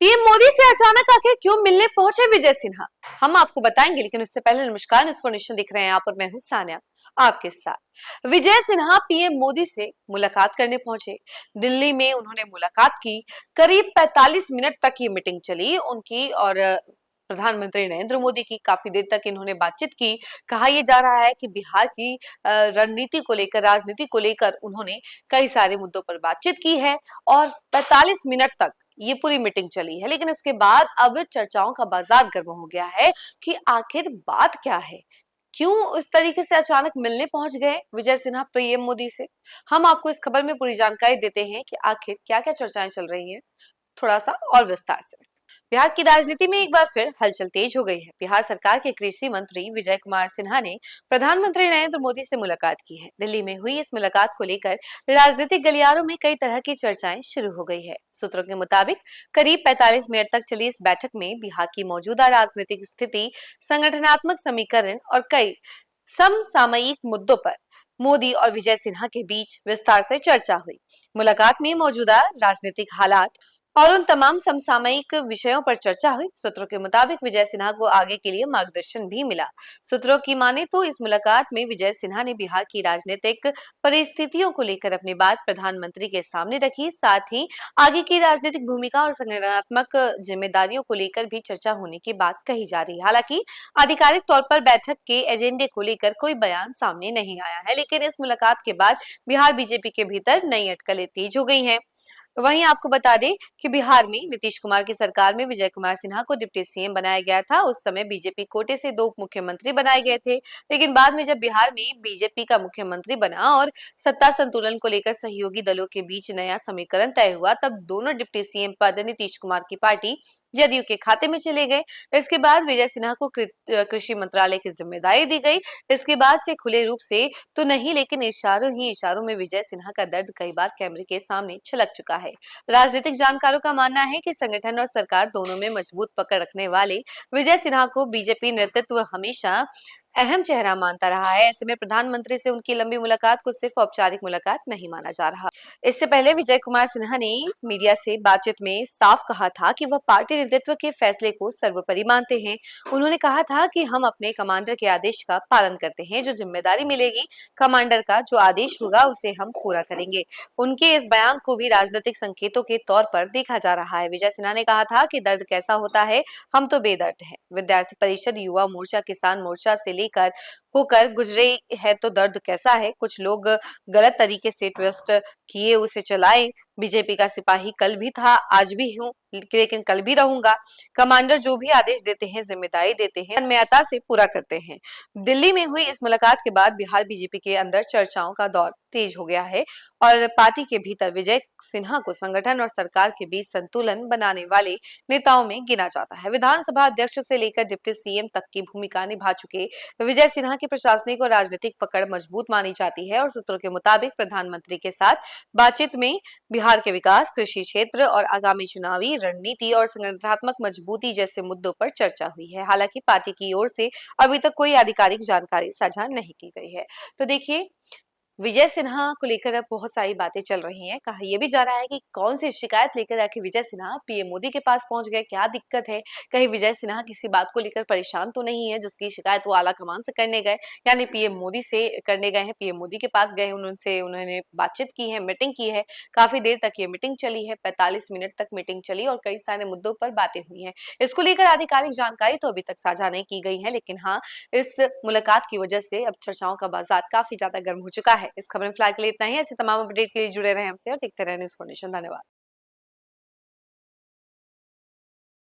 PM Modi से अचानक आखिर क्यों मिलने पहुंचे विजय सिन्हा, हम आपको बताएंगे। लेकिन उससे पहले नमस्कार, न्यूज़ फॉर नेशन दिख रहे हैं यहाँ पर, मैं हूं सानिया आपके साथ। विजय सिन्हा पीएम मोदी से मुलाकात करने पहुंचे। दिल्ली में उन्होंने मुलाकात की। करीब 45 मिनट तक ये मीटिंग चली उनकी और प्रधानमंत्री नरेंद्र मोदी की। काफी देर तक इन्होंने बातचीत की। कहा यह जा रहा है कि बिहार की रणनीति को लेकर, राजनीति को लेकर उन्होंने कई सारे मुद्दों पर बातचीत की है और 45 मिनट तक ये पूरी मीटिंग चली है। लेकिन इसके बाद अब चर्चाओं का बाजार गर्म हो गया है कि आखिर बात क्या है, क्यों इस तरीके से अचानक मिलने पहुंच गए विजय सिन्हा पीएम मोदी से। हम आपको इस खबर में पूरी जानकारी देते हैं कि आखिर क्या क्या चर्चाएं चल रही हैं, थोड़ा सा और विस्तार से। बिहार की राजनीति में एक बार फिर हलचल तेज हो गई है। बिहार सरकार के कृषि मंत्री विजय कुमार सिन्हा ने प्रधानमंत्री नरेंद्र मोदी से मुलाकात की है। दिल्ली में हुई इस मुलाकात को लेकर राजनीतिक गलियारों में कई तरह की चर्चाएं शुरू हो गई है। सूत्रों के मुताबिक करीब 45 मिनट तक चली इस बैठक में बिहार की मौजूदा राजनीतिक स्थिति, संगठनात्मक समीकरण और कई समसामयिक मुद्दों पर मोदी और विजय सिन्हा के बीच विस्तार से चर्चा हुई। मुलाकात में मौजूदा राजनीतिक हालात और उन तमाम समसामयिक विषयों पर चर्चा हुई। सूत्रों के मुताबिक विजय सिन्हा को आगे के लिए मार्गदर्शन भी मिला। सूत्रों की माने तो इस मुलाकात में विजय सिन्हा ने बिहार की राजनीतिक परिस्थितियों को लेकर अपनी बात प्रधानमंत्री के सामने रखी। साथ ही आगे की राजनीतिक भूमिका और संगठनात्मक जिम्मेदारियों को लेकर भी चर्चा होने की बात कही जा रही है। हालांकि आधिकारिक तौर पर बैठक के एजेंडे को लेकर कोई बयान सामने नहीं आया है। लेकिन इस मुलाकात के बाद बिहार बीजेपी के भीतर नई अटकलें तेज हो गई हैं। वहीं आपको बता दें कि बिहार में नीतीश कुमार की सरकार में विजय कुमार सिन्हा को डिप्टी सीएम बनाया गया था। उस समय बीजेपी कोटे से 2 मुख्यमंत्री बनाए गए थे। लेकिन बाद में जब बिहार में बीजेपी का मुख्यमंत्री बना और सत्ता संतुलन को लेकर सहयोगी दलों के बीच नया समीकरण तय हुआ, तब दोनों डिप्टी सीएम पद नीतीश कुमार की पार्टी जदयू के खाते में चले गए। इसके बाद विजय सिन्हा को कृषि मंत्रालय की जिम्मेदारी दी गई। इसके बाद से खुले रूप से तो नहीं, लेकिन इशारों ही इशारों में विजय सिन्हा का दर्द कई बार कैमरे के सामने छलक चुका है। राजनीतिक जानकारों का मानना है कि संगठन और सरकार दोनों में मजबूत पकड़ रखने वाले विजय सिन्हा को बीजेपी नेतृत्व हमेशा अहम चेहरा मानता रहा है। ऐसे में प्रधानमंत्री से उनकी लंबी मुलाकात को सिर्फ औपचारिक मुलाकात नहीं माना जा रहा। इससे पहले विजय कुमार सिन्हा ने मीडिया से बातचीत में साफ कहा था कि वह पार्टी नेतृत्व के फैसले को सर्वोपरि मानते हैं। उन्होंने कहा था कि हम अपने कमांडर के आदेश का पालन करते हैं। जो जिम्मेदारी मिलेगी कमांडर का, जो आदेश होगा उसे हम पूरा करेंगे। उनके इस बयान को भी राजनीतिक संकेतों के तौर पर देखा जा रहा है। विजय सिन्हा ने कहा था कि दर्द कैसा होता है, हम तो बेदर्द हैं। विद्यार्थी परिषद, युवा मोर्चा, किसान मोर्चा से लेकर होकर गुजरे है तो दर्द कैसा है। कुछ लोग गलत तरीके से ट्विस्ट किए उसे चलाएं। बीजेपी का सिपाही कल भी था, आज भी हूं, लेकिन कल भी रहूंगा। कमांडर जो भी आदेश देते हैं, जिम्मेदारी देते हैं, तन्मयता से पूरा करते हैं। दिल्ली में हुई इस मुलाकात के बाद बिहार बीजेपी के अंदर चर्चाओं का दौर तेज हो गया है और पार्टी के भीतर विजय सिन्हा को संगठन और सरकार के बीच संतुलन बनाने वाले नेताओं में गिना जाता है। विधानसभा अध्यक्ष से लेकर डिप्टी सीएम तक की भूमिका निभा चुके विजय सिन्हा की प्रशासनिक और राजनीतिक पकड़ मजबूत मानी जाती है और सूत्रों के मुताबिक प्रधानमंत्री के साथ बातचीत में बिहार के विकास, कृषि क्षेत्र और आगामी चुनावी रणनीति और संगठनात्मक मजबूती जैसे मुद्दों पर चर्चा हुई है। हालांकि पार्टी की ओर से अभी तक कोई आधिकारिक जानकारी साझा नहीं की गई है। तो देखिए, विजय सिन्हा को लेकर अब बहुत सारी बातें चल रही हैं। कहा यह भी जा रहा है कि कौन सी शिकायत लेकर आखिर विजय सिन्हा पीएम मोदी के पास पहुंच गए, क्या दिक्कत है। कहीं विजय सिन्हा किसी बात को लेकर परेशान तो नहीं है जिसकी शिकायत वो आला कमान से करने गए, यानी पीएम मोदी से करने गए हैं, पीएम मोदी के पास गए, उनसे उन्होंने बातचीत की है, मीटिंग की है। काफी देर तक ये मीटिंग चली है, 45 मिनट तक मीटिंग चली और कई सारे मुद्दों पर बातें हुई हैं। इसको लेकर आधिकारिक जानकारी तो अभी तक साझा नहीं की गई है, लेकिन हाँ, इस मुलाकात की वजह से अब चर्चाओं का बाजार काफी ज्यादा गर्म हो चुका है। इस खबर में फिलहाल के लिए इतना ही। ऐसे तमाम अपडेट के लिए जुड़े रहे हमसे और देखते रहे न्यूज़ फॉर नेशन। धन्यवाद।